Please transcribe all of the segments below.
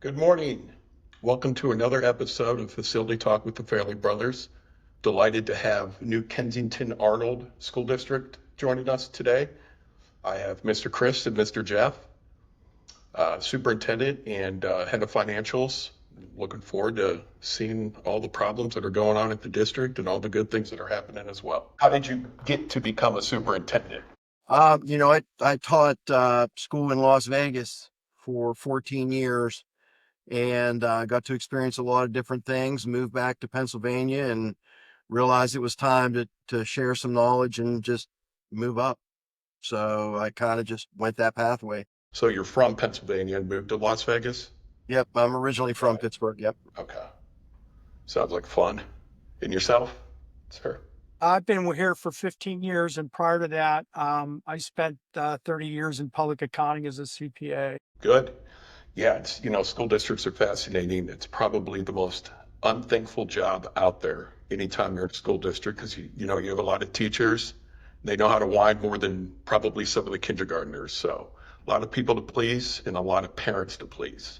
Good morning. Welcome to another episode of Facility Talk with the Fairley Brothers. Delighted to have new Kensington-Arnold School District joining us today. I have Mr. Chris and Mr. Jeff, Superintendent and Head of Financials. Looking forward to seeing all the problems that are going on at the district and all the good things that are happening as well. How did you get to become a superintendent? I taught school in Las Vegas for 14 years and got to experience a lot of different things, moved back to Pennsylvania and realized it was time to share some knowledge and just move up. So I kind of just went that pathway. So you're from Pennsylvania and moved to Las Vegas? Yep, I'm originally from Pittsburgh. Yep. Okay. Sounds like fun. And yourself, sir? I've been here for 15 years, and prior to that, I spent 30 years in public accounting as a CPA. Good. Yeah, school districts are fascinating. It's probably the most unthankful job out there anytime you're in a school district because, you have a lot of teachers. They know how to whine more than probably some of the kindergartners. So a lot of people to please and a lot of parents to please.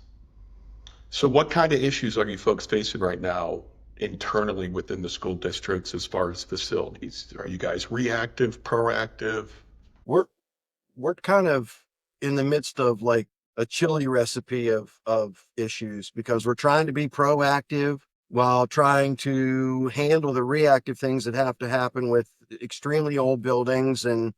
So what kind of issues are you folks facing right now internally within the school districts as far as facilities? Are you guys reactive, proactive? We're kind of in the midst of like a chili recipe of issues because we're trying to be proactive while trying to handle the reactive things that have to happen with extremely old buildings and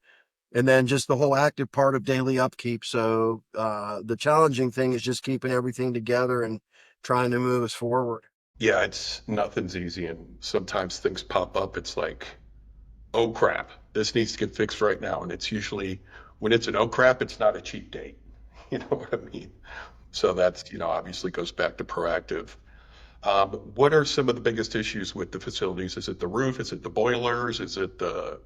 then just the whole active part of daily upkeep. So the challenging thing is just keeping everything together and trying to move us forward. Yeah, nothing's easy, and sometimes things pop up. It's like, oh crap, this needs to get fixed right now. And it's usually when it's an oh crap, it's not a cheap date. You know what I mean? So that's, obviously goes back to proactive. What are some of the biggest issues with the facilities? Is it the roof? Is it the boilers? Is it the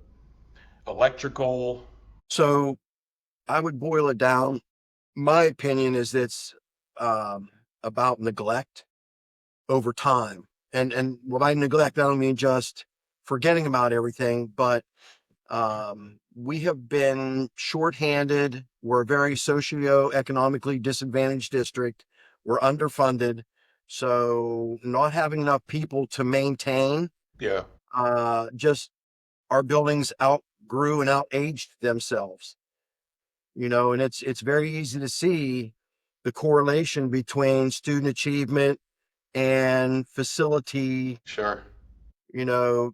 electrical? So I would boil it down. My opinion is it's about neglect over time. And by neglect, I don't mean just forgetting about everything, but we have been shorthanded. We're a very socioeconomically disadvantaged district. We're underfunded. So not having enough people to maintain, Yeah. just our buildings outgrew and outaged themselves, and it's very easy to see the correlation between student achievement and facility, Sure.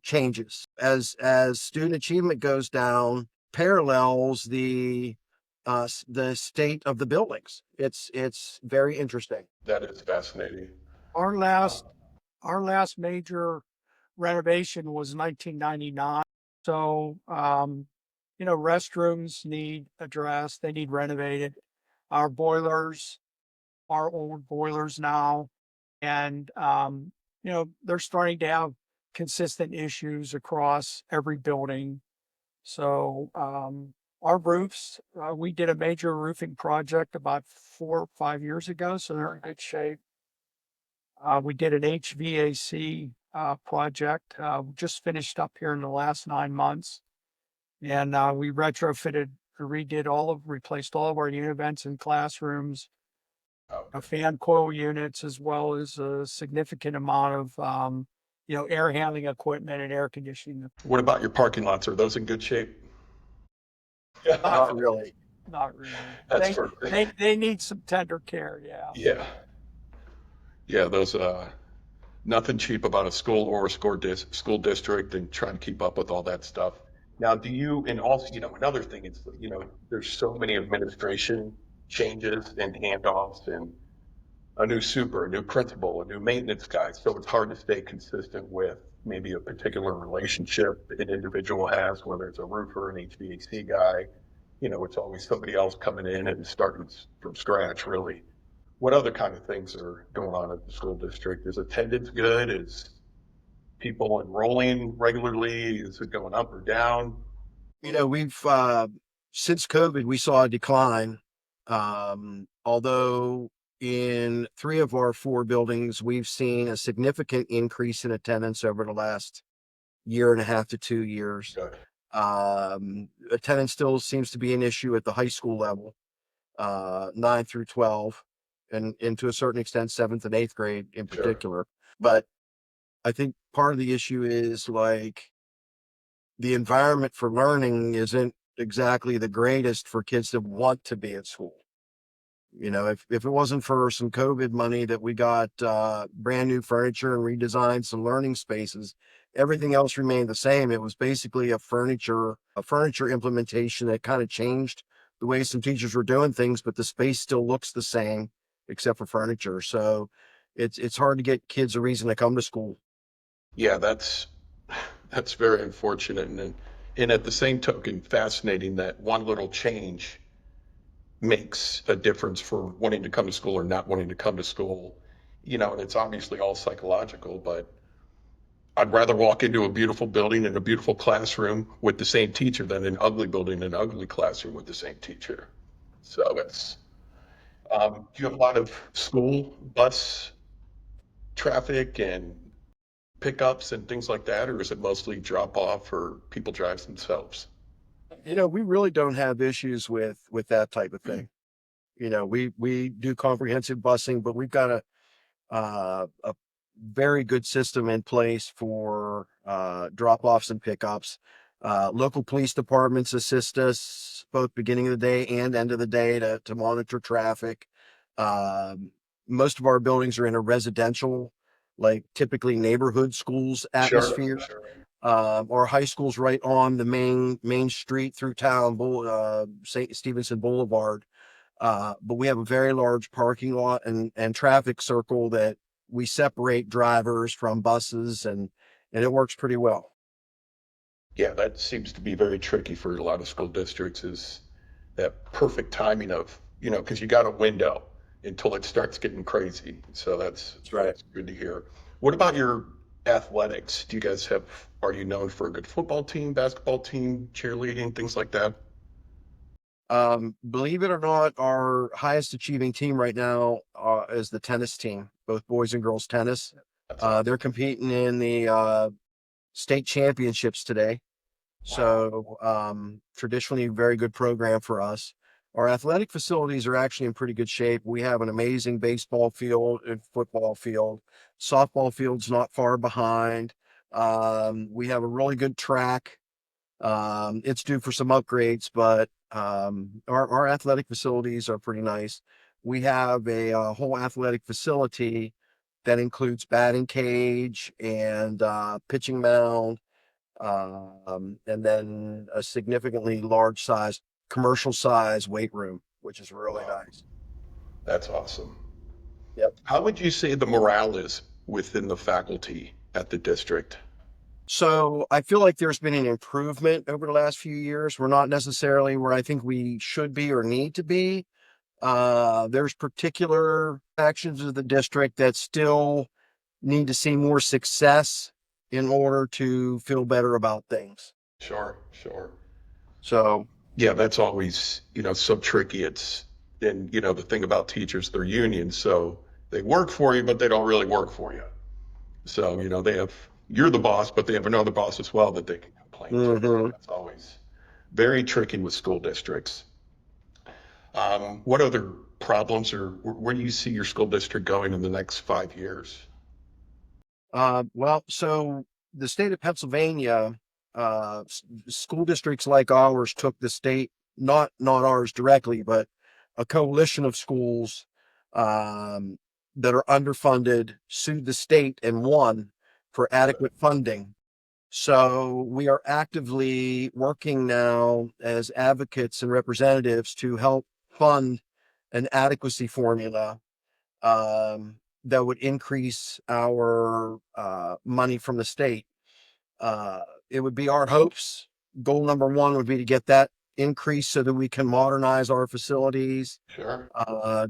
changes. As student achievement goes down, parallels the state of the buildings. It's very interesting. That is fascinating. Our last major renovation was 1999. So, restrooms need addressed. They need renovated. Our boilers are old boilers now, and they're starting to have consistent issues across every building. So our roofs, we did a major roofing project about 4 or 5 years ago, so they're in good shape. We did an HVAC project, just finished up here in the last 9 months. And we retrofitted, replaced all of our univents in classrooms, fan coil units, as well as a significant amount of, air handling equipment and air conditioning. What about your parking lots? Are those in good shape? Not really. Not really. That's They need some tender care. Yeah. Yeah. Yeah, those nothing cheap about a school or a school district and trying to keep up with all that stuff. Now, and also, another thing is, there's so many administration changes and handoffs and a new super, a new principal, a new maintenance guy. So it's hard to stay consistent with maybe a particular relationship an individual has, whether it's a roofer, an HVAC guy. It's always somebody else coming in and starting from scratch, really. What other kind of things are going on at the school district? Is attendance good? Is people enrolling regularly? Is it going up or down? We've since COVID, we saw a decline. Although in 3 of our 4 buildings, we've seen a significant increase in attendance over the last year and a half to 2 years. Good. Attendance still seems to be an issue at the high school level, 9 through 12. and to a certain extent, 7th and 8th grade in Sure. particular. But I think part of the issue is like the environment for learning isn't exactly the greatest for kids that want to be at school. You know, if it wasn't for some COVID money that we got brand new furniture and redesigned some learning spaces, everything else remained the same. It was basically a furniture implementation that kind of changed the way some teachers were doing things, but the space still looks the same except for furniture. So it's hard to get kids a reason to come to school. Yeah, that's very unfortunate, and at the same token, fascinating that one little change makes a difference for wanting to come to school or not wanting to come to school. You know, and it's obviously all psychological, but I'd rather walk into a beautiful building and a beautiful classroom with the same teacher than an ugly building and an ugly classroom with the same teacher. So do you have a lot of school bus traffic and pickups and things like that, or is it mostly drop off or people drive themselves? You know, we really don't have issues with that type of thing. You know, we do comprehensive busing, but we've got a very good system in place for drop-offs and pickups. Local police departments assist us both beginning of the day and end of the day to monitor traffic. Most of our buildings are in a residential, like typically neighborhood schools Sure, atmosphere. sure. Our high school's right on the main street through town, St. Stevenson Boulevard. But we have a very large parking lot and traffic circle that we separate drivers from buses, and it works pretty well. Yeah, that seems to be very tricky for a lot of school districts is that perfect timing of, you know, because you got a window until it starts getting crazy. So That's right. that's good to hear. What about your athletics? Do you guys are you known for a good football team, basketball team, cheerleading, things like that? Believe it or not, our highest achieving team right now is the tennis team, both boys and girls tennis. That's awesome. They're competing in the state championships today. Wow. So traditionally a very good program for us. Our athletic facilities are actually in pretty good shape. We have an amazing baseball field and football field. Softball field's not far behind. We have a really good track. It's due for some upgrades, but our athletic facilities are pretty nice. We have a whole athletic facility that includes batting cage and pitching mound, and then a significantly large size, commercial size weight room, which is really Wow. nice. That's awesome. Yep. How would you say the morale is within the faculty at the district? So I feel like there's been an improvement over the last few years. We're not necessarily where I think we should be or need to be. There's particular actions of the district that still need to see more success in order to feel better about things. Sure, sure. So, Yeah, that's always, you know, so tricky. And, you know, the thing about teachers, they're unions, so they work for you, but they don't really work for you. So, you know, you're the boss, but they have another boss as well that they can complain to. mhm. That's always very tricky with school districts. What other problems or where do you see your school district going in the next 5 years? Well, so the state of Pennsylvania, school districts like ours took the state, not ours directly, but a coalition of schools um, that are underfunded sued the state and won for adequate funding. So we are actively working now as advocates and representatives to help fund an adequacy formula that would increase our money from the state. It would be our hopes. Goal number one would be to get that increase so that we can modernize our facilities, Sure.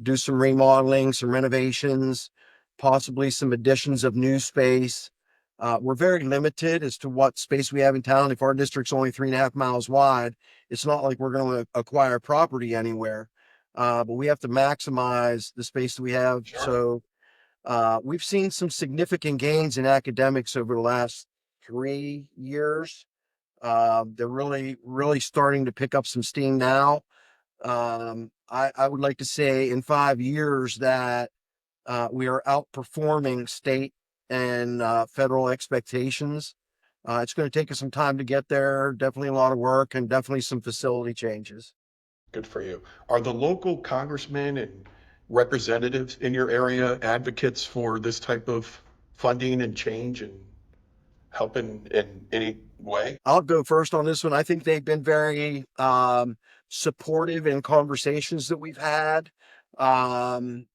do some remodeling, some renovations, possibly some additions of new space. We're very limited as to what space we have in town. If our district's only 3.5 miles wide, it's not like we're going to acquire property anywhere. But we have to maximize the space that we have. Sure. So we've seen some significant gains in academics over the last 3 years. They're really starting to pick up some steam now. I would like to say in 5 years that we are outperforming state and federal expectations. It's going to take us some time to get there, definitely a lot of work and definitely some facility changes. Good for you. Are the local congressmen and representatives in your area advocates for this type of funding and change and helping in any way? I'll go first on this one. I think they've been very supportive in conversations that we've had. Um,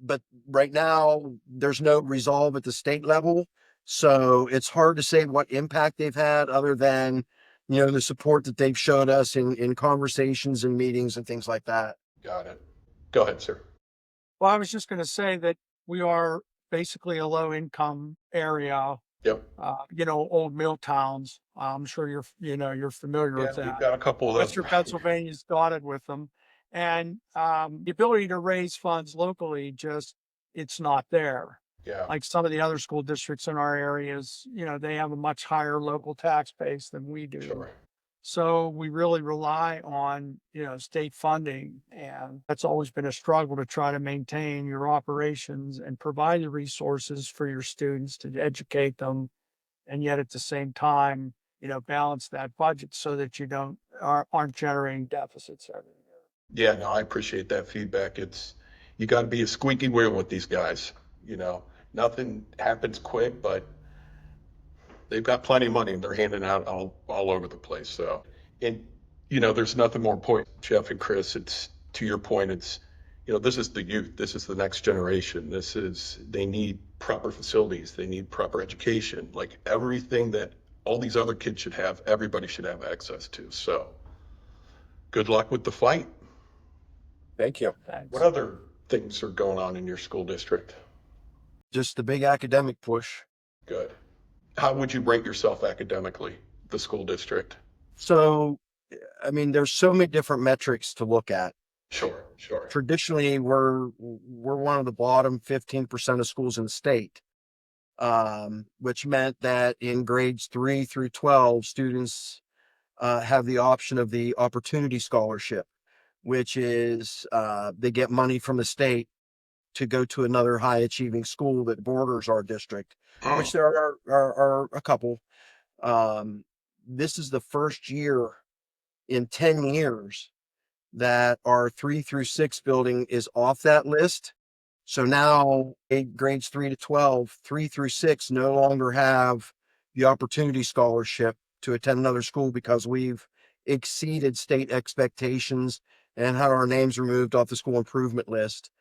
but right now, there's no resolve at the state level. So it's hard to say what impact they've had other than, the support that they've showed us in conversations and meetings and things like that. Got it. Go ahead, sir. Well, I was just going to say that we are basically a low income area, Yep. old mill towns. I'm sure you're familiar Yeah, with we've that. got a couple of Western those. Pennsylvania's dotted with them. And the ability to raise funds locally, it's not there. Yeah, Like some of the other school districts in our areas, they have a much higher local tax base than we do. sure. So we really rely on, state funding, and that's always been a struggle to try to maintain your operations and provide the resources for your students to educate them. And yet at the same time, balance that budget so that aren't generating deficits every year. Yeah, no, I appreciate that feedback. You got to be a squeaky wheel with these guys. You know, nothing happens quick, but they've got plenty of money and they're handing out all over the place. So, and there's nothing more important, Jeff and Chris. It's to your point. This is the youth. This is the next generation. They need proper facilities. They need proper education. Like everything that all these other kids should have, everybody should have access to. So, good luck with the fight. Thank you. Thanks. What other things are going on in your school district? Just the big academic push. Good. How would you rate yourself academically, the school district? So, I mean, there's so many different metrics to look at. Sure, sure. Traditionally, we're one of the bottom 15% of schools in the state, which meant that in grades 3 through 12, students have the option of the opportunity scholarship, which is they get money from the state to go to another high achieving school that borders our district, which there are a couple. This is the first year in 10 years that our 3 through 6 building is off that list. So now grades 3 to 12, 3 through 6 no longer have the opportunity scholarship to attend another school because we've exceeded state expectations and had our names removed off the school improvement list.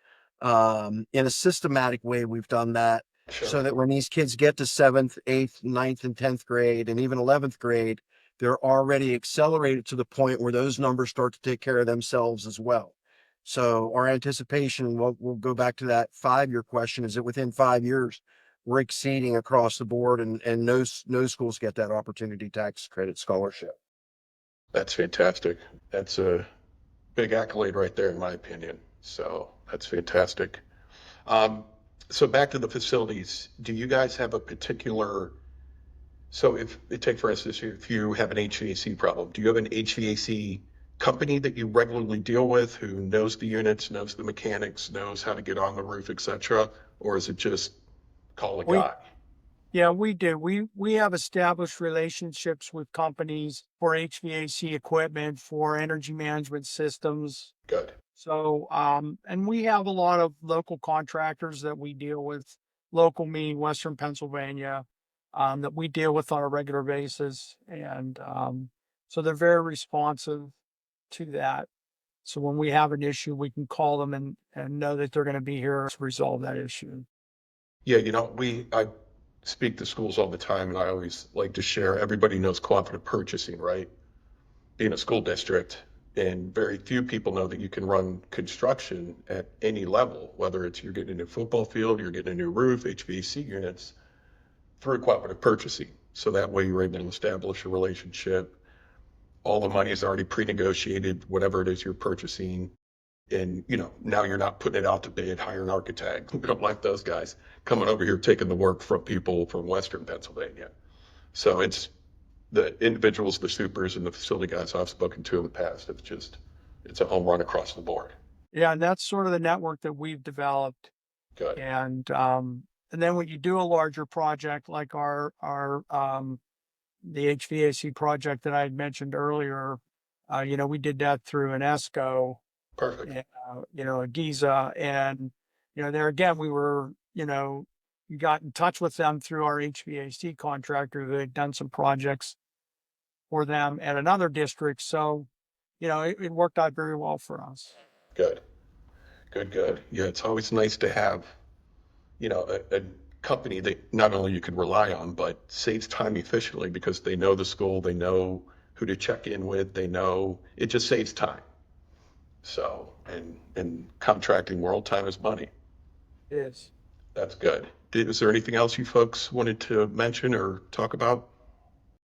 In a systematic way, we've done that so that when these kids get to 7th, 8th, 9th, and 10th grade, and even 11th grade, they're already accelerated to the point where those numbers start to take care of themselves as well. So our anticipation, we'll go back to that 5-year question, is that within 5 years, we're exceeding across the board and no schools get that opportunity tax credit scholarship. That's fantastic. That's a big accolade right there, in my opinion. So that's fantastic. So back to the facilities. Do you guys have a particular, so for instance, if you have an HVAC problem, do you have an HVAC company that you regularly deal with who knows the units, knows the mechanics, knows how to get on the roof, etc.? Or is it just call a guy? Yeah, we do. We have established relationships with companies for HVAC equipment, for energy management systems. Good. So, and we have a lot of local contractors that we deal with, local meaning Western Pennsylvania, that we deal with on a regular basis. And so they're very responsive to that. So when we have an issue, we can call them and know that they're going to be here to resolve that issue. Yeah, I speak to schools all the time, and I always like to share. Everybody knows cooperative purchasing, right? Being a school district, and very few people know that you can run construction at any level, whether it's you're getting a new football field, you're getting a new roof, HVAC units, through cooperative purchasing. So that way you're able to establish a relationship. All the money is already pre-negotiated, whatever it is you're purchasing. And, now you're not putting it out to bid, hire an architect. We don't like those guys coming over here taking the work from people from Western Pennsylvania. So it's the individuals, the supers, and the facility guys I've spoken to in the past. It's a home run across the board. Yeah, and that's sort of the network that we've developed. Good. And then when you do a larger project like the HVAC project that I had mentioned earlier, we did that through an ESCO, Perfect. a Giza, and there again we got in touch with them through our HVAC contractor who had done some projects for them at another district. So, it worked out very well for us. Good. Good. Good. Yeah, it's always nice to have, a company that not only you can rely on, but saves time efficiently because they know the school, they know who to check in with, they know it just saves time. So, and in contracting world, time is money. It is. That's good. Is there anything else you folks wanted to mention or talk about?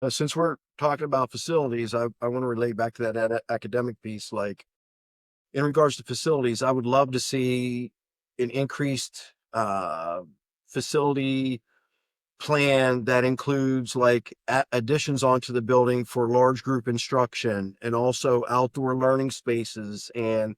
Since we're talking about facilities, I want to relate back to that academic piece. Like in regards to facilities, I would love to see an increased facility plan that includes like additions onto the building for large group instruction and also outdoor learning spaces and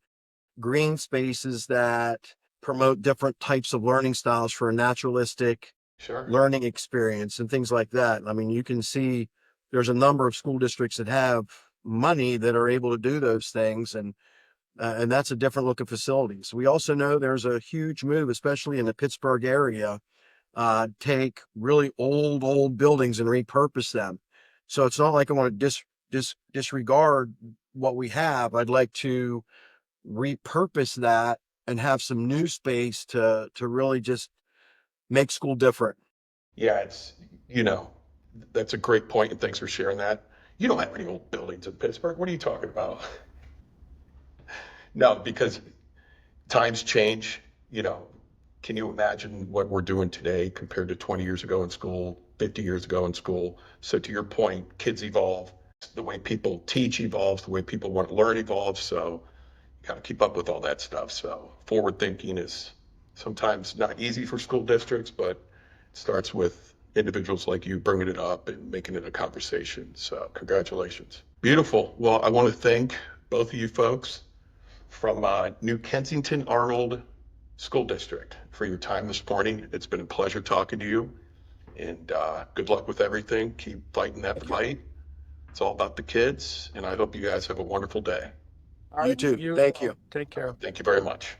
green spaces that promote different types of learning styles for a naturalistic Sure. learning experience and things like that. I mean, you can see there's a number of school districts that have money that are able to do those things, and that's a different look at facilities. We also know there's a huge move, especially in the Pittsburgh area, take really old buildings and repurpose them. So it's not like I want to disregard what we have. I'd like to repurpose that and have some new space to really just make school different. Yeah, that's a great point, and thanks for sharing that. You don't have any old buildings in Pittsburgh. What are you talking about? No, because times change. You know, can you imagine what we're doing today compared to 20 years ago in school, 50 years ago in school? So to your point, kids evolve. The way people teach evolves. The way people want to learn evolves. So you got to keep up with all that stuff. So forward thinking is sometimes not easy for school districts, but it starts with individuals like you bringing it up and making it a conversation. So congratulations. Beautiful. Well, I want to thank both of you folks from New Kensington-Arnold School District for your time this morning. It's been a pleasure talking to you, and good luck with everything. Keep fighting that fight. It's all about the kids, and I hope you guys have a wonderful day. All You right, too. Thank you. take care. Thank you very much.